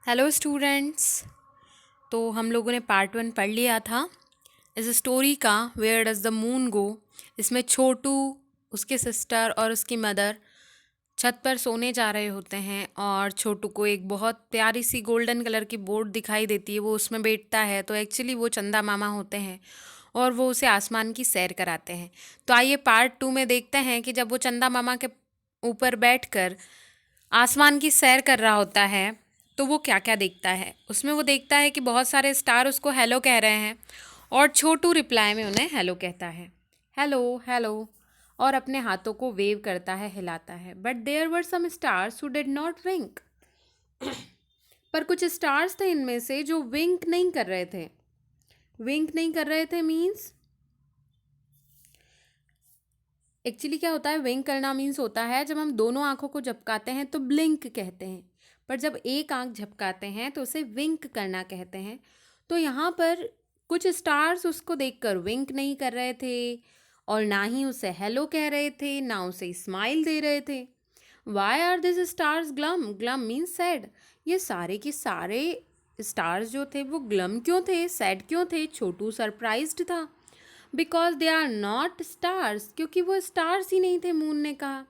Hello students. तो हम लोगों ने पार्ट 1 पढ़ लिया था इस स्टोरी का, वेयर डज द मून गो। इसमें छोटू, उसके सिस्टर और उसकी मदर छत पर सोने जा रहे होते हैं और छोटू को एक बहुत प्यारी सी गोल्डन कलर की बोट दिखाई देती है। वो उसमें बैठता है तो एक्चुअली वो चंदा मामा होते हैं और वो उसे आसमान की सैर कराते हैं। तो आइए पार्ट 2 में देखते हैं कि जब वो चंदा मामा के ऊपर बैठकर आसमान की सैर कर रहा होता है तो वो क्या क्या देखता है। उसमें वो देखता है कि बहुत सारे स्टार उसको हेलो कह रहे हैं और छोटू रिप्लाई में उन्हें हेलो कहता है, हेलो हेलो, और अपने हाथों को वेव करता है, हिलाता है। But there were some stars who did not wink. पर कुछ स्टार्स थे इनमें से जो विंक नहीं कर रहे थे। विंक नहीं कर रहे थे मीन्स एक्चुअली क्या होता है, विंक करना मीन्स होता है जब हम दोनों आंखों को झपकाते हैं तो ब्लिंक कहते हैं, पर जब एक आंख झपकाते हैं तो उसे विंक करना कहते हैं। तो यहाँ पर कुछ स्टार्स उसको देखकर विंक नहीं कर रहे थे और ना ही उसे हेलो कह रहे थे, ना उसे स्माइल दे रहे थे। Why are this stars glum? Glum means sad. ये सारे के सारे स्टार्स जो थे वो ग्लम क्यों थे, सैड क्यों थे? छोटू सरप्राइज्ड था। Because they are not stars, क्योंकि वो स्टार्स ही नहीं थे, मून ने कहा।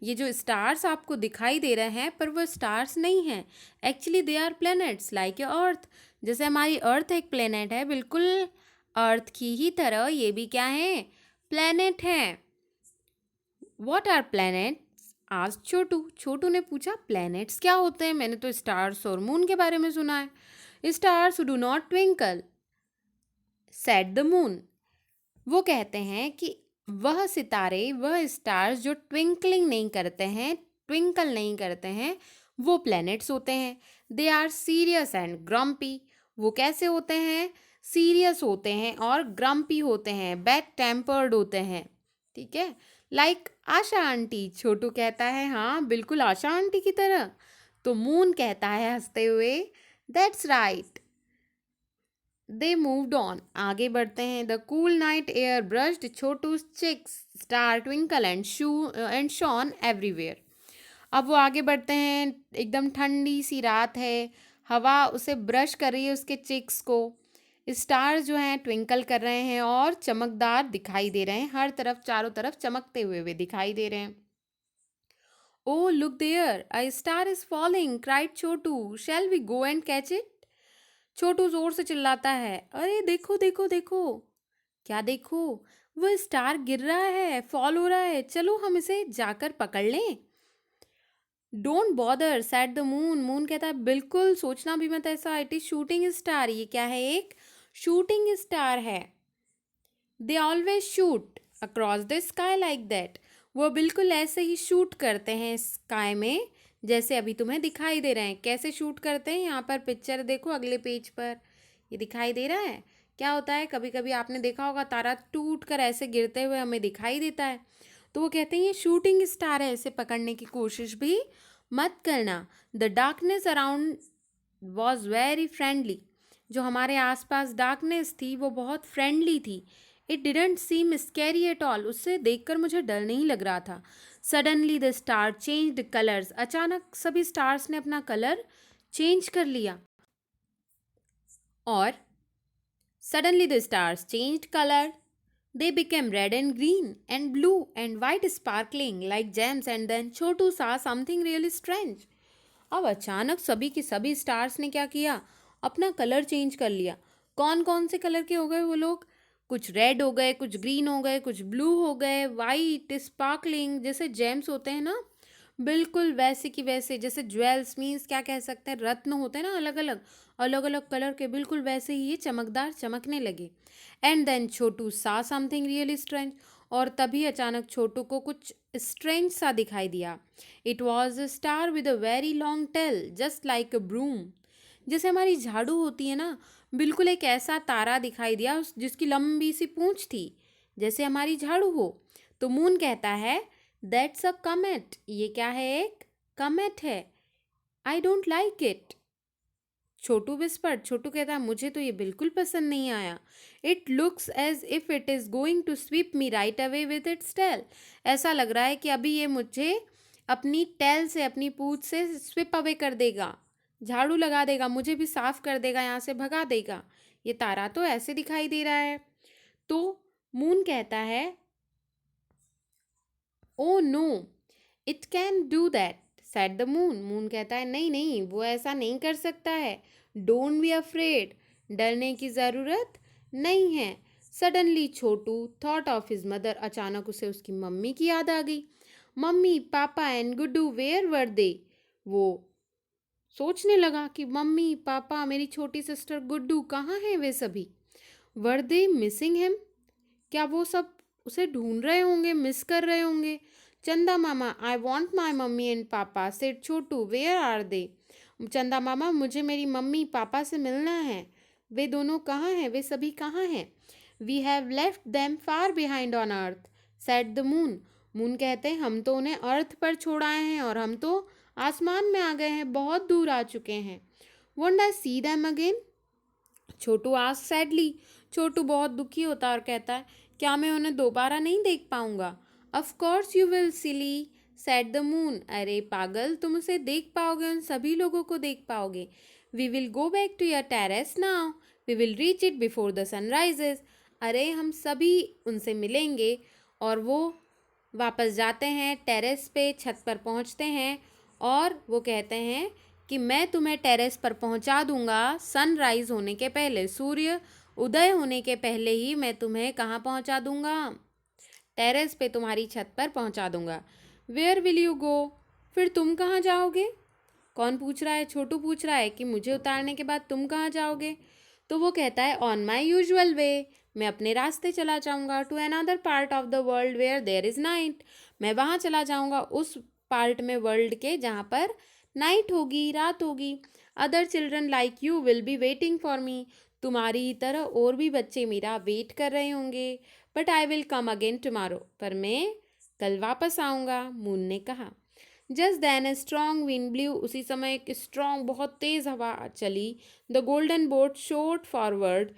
ये जो स्टार्स आपको दिखाई दे रहे हैं पर वो स्टार्स नहीं हैं, actually they are planets like a earth. जैसे हमारी अर्थ एक प्लैनेट है, बिल्कुल अर्थ की ही तरह ये भी क्या है, प्लैनेट है। What are planets? आज छोटू छोटू ने पूछा, प्लैनेट्स क्या होते हैं? मैंने तो स्टार्स और मून के बारे में सुना है। Stars do not twinkle, said the moon. वो कहते हैं कि वह सितारे, वह स्टार्स जो ट्विंकलिंग नहीं करते हैं, ट्विंकल नहीं करते हैं, वो प्लैनेट्स होते हैं। They are serious and grumpy. वो कैसे होते हैं? सीरियस होते हैं और ग्रम्पी होते हैं, बैड टेम्पर्ड होते हैं। ठीक है, लाइक आशा आंटी। छोटू कहता है, हाँ बिल्कुल आशा आंटी की तरह। तो मून कहता है हंसते हुए, that's right. They moved on, आगे बढ़ते हैं। The cool night air brushed Chhotu's cheeks, star twinkle and shone everywhere. अब वो आगे बढ़ते हैं, एकदम ठंडी सी रात है, हवा उसे ब्रश कर रही है, उसके चिक्स को। स्टार जो हैं ट्विंकल कर रहे हैं और चमकदार दिखाई दे रहे हैं, हर तरफ चारों तरफ चमकते हुए दिखाई दे रहे हैं। Oh look there, a star is falling, cried Chhotu, shall we go and catch it? Chhotu जोर से चिल्लाता है, अरे देखो देखो देखो। क्या देखो? वो स्टार गिर रहा है, फॉल हो रहा है, चलो हम इसे जाकर पकड़ लें। Don't bother sad the moon. Moon कहता है, बिल्कुल सोचना भी मत ऐसा, इट इज शूटिंग स्टार। ये क्या है? एक शूटिंग स्टार है। They always shoot across the sky like that. वो बिल्कुल ऐसे ही शूट करते हैं स्काई में, जैसे अभी तुम्हें दिखाई दे रहे हैं। कैसे शूट करते हैं? यहाँ पर पिक्चर देखो, अगले पेज पर ये दिखाई दे रहा है। क्या होता है, कभी कभी आपने देखा होगा तारा टूट कर ऐसे गिरते हुए हमें दिखाई देता है। तो वो कहते हैं ये शूटिंग स्टार है, इसे पकड़ने की कोशिश भी मत करना। The darkness around was very friendly. जो हमारे आसपास डार्कनेस थी वो बहुत फ्रेंडली थी। It didn't seem scary at all. उससे देखकर मुझे डर नहीं लग रहा था। Suddenly the star changed colours. अचानक सभी स्टार्स ने अपना कलर चेंज कर लिया। और suddenly the stars changed colour, they became red and green and blue and white sparkling like gems, and then Chotu saw something really strange. अब अचानक सभी के सभी स्टार्स ने क्या किया? अपना कलर चेंज कर लिया। कौन कौन से कलर के हो गए वो लोग? कुछ रेड हो गए, कुछ ग्रीन हो गए, कुछ ब्लू हो गए, वाइट स्पार्कलिंग, जैसे जेम्स होते हैं ना, बिल्कुल वैसे की वैसे। जैसे ज्वेल्स मीन्स क्या कह सकते हैं, रत्न होते हैं ना, अलग अलग अलग अलग कलर के, बिल्कुल वैसे ही ये चमकदार चमकने लगे। एंड देन छोटू सा समथिंग रियली स्ट्रेंज। और तभी अचानक छोटू को कुछ स्ट्रेंज सा दिखाई दिया। It was a star with a very long tail just like a broom. जैसे हमारी झाड़ू होती है ना, बिल्कुल एक ऐसा तारा दिखाई दिया जिसकी लंबी सी पूंछ थी, जैसे हमारी झाड़ू हो। तो मून कहता है, दैट्स अ कमेट। ये क्या है? एक कमेट है। I don't like it. Chhotu whispered. Chhotu कहता है, मुझे तो ये बिल्कुल पसंद नहीं आया। It looks as if it is going to sweep me right away with its tail. ऐसा लग रहा है कि अभी ये मुझे अपनी टेल से, अपनी पूंछ से स्विप अवे कर देगा, झाड़ू लगा देगा, मुझे भी साफ कर देगा, यहाँ से भगा देगा। ये तारा तो ऐसे दिखाई दे रहा है। तो मून कहता है, oh no, it can do that, said the moon. Moon कहता है, नहीं नहीं, वो ऐसा नहीं कर सकता है। डोंट बी अफ्रेड, डरने की ज़रूरत नहीं है। Suddenly Chhotu thought of his mother, अचानक उसे उसकी मम्मी की याद आ गई। Mummy papa and Guddu where were they. वो सोचने लगा कि मम्मी पापा, मेरी छोटी सिस्टर गुड्डू कहाँ हैं वे सभी। वर दे मिसिंग हिम, क्या वो सब उसे ढूंढ रहे होंगे, मिस कर रहे होंगे। Chanda Mama, I want my mummy and papa, said Chhotu, where are they. Chanda Mama, मुझे मेरी मम्मी पापा से मिलना है, वे दोनों कहाँ हैं, वे सभी कहाँ हैं। We have left them far behind on earth, said the moon. Moon कहते हैं, हम तो उन्हें अर्थ पर छोड़ आए हैं और हम तो आसमान में आ गए हैं, बहुत दूर आ चुके हैं। Won't I see them again, Chhotu ask sadly. Chhotu बहुत दुखी होता है और कहता है, क्या मैं उन्हें दोबारा नहीं देख पाऊंगा। Of course you will silly, said the moon. अरे पागल, तुम उसे देख पाओगे, उन सभी लोगों को देख पाओगे। We will go back to your terrace now, we will reach it before the sun rises. अरे हम सभी उनसे मिलेंगे। और वो वापस जाते हैं टेरेस पे, छत पर पहुंचते हैं और वो कहते हैं कि मैं तुम्हें टेरेस पर पहुंचा दूंगा सनराइज होने के पहले, सूर्य उदय होने के पहले ही मैं तुम्हें कहाँ पहुंचा दूंगा, टेरेस पे, तुम्हारी छत पर पहुंचा दूंगा। वेयर विल यू गो, फिर तुम कहाँ जाओगे। कौन पूछ रहा है, छोटू पूछ रहा है कि मुझे उतारने के बाद तुम कहाँ जाओगे। तो वो कहता है, ऑन माई यूजुअल वे, मैं अपने रास्ते चला जाऊंगा। To another part of the world where there is night, मैं वहाँ चला जाऊंगा, उस पार्ट में वर्ल्ड के जहाँ पर नाइट होगी, रात होगी। Other children like you will be waiting for me, तुम्हारी ही तरह और भी बच्चे मेरा वेट कर रहे होंगे। But I will come again tomorrow, पर मैं कल वापस आऊँगा, मून ने कहा। Just then a strong wind blew, उसी समय एक स्ट्रॉन्ग बहुत तेज़ हवा चली। The golden boat shot forward,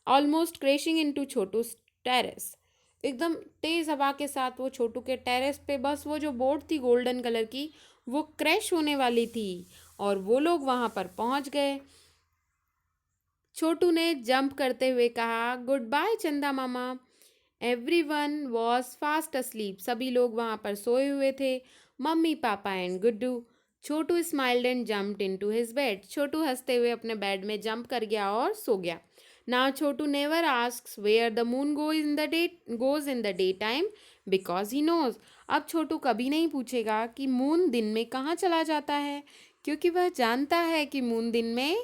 almost crashing into Chhotu's terrace. एकदम तेज़ हवा के साथ वो छोटू के टेरेस पे, बस वो जो बोट थी गोल्डन कलर की, वो क्रैश होने वाली थी और वो लोग वहाँ पर पहुँच गए। छोटू ने जंप करते हुए कहा, goodbye Chanda Mama. Everyone was fast asleep, सभी लोग वहाँ पर सोए हुए थे, mummy papa and Guddu. Chhotu smiled and jumped into his bed, Chhotu हंसते हुए अपने बेड में जंप कर गया और सो गया। Now Chhotu never asks where the moon goes in the day time, because he knows. अब छोटू कभी नहीं पूछेगा कि मून दिन में कहाँ चला जाता है, क्योंकि वह जानता है कि मून दिन में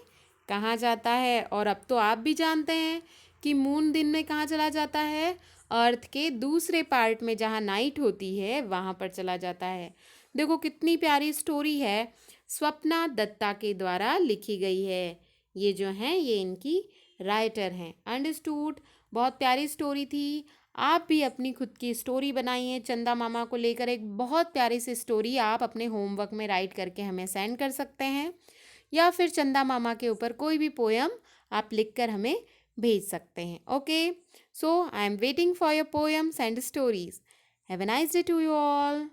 कहाँ जाता है। और अब तो आप भी जानते हैं कि मून दिन में कहाँ चला जाता है, अर्थ के दूसरे पार्ट में जहाँ नाइट होती है वहाँ पर चला जाता है। देखो कितनी प्यारी स्टोरी है, स्वप्ना दत्ता के द्वारा लिखी गई है। ये जो हैं ये इनकी राइटर हैं। अंडरस्टूड, बहुत प्यारी स्टोरी थी। आप भी अपनी खुद की स्टोरी बनाइए चंदा मामा को लेकर, एक बहुत प्यारी सी स्टोरी आप अपने होमवर्क में राइट करके हमें सेंड कर सकते हैं, या फिर चंदा मामा के ऊपर कोई भी पोयम आप लिखकर हमें भेज सकते हैं। Okay, so I am waiting for your poems and stories. Have a nice day to you all.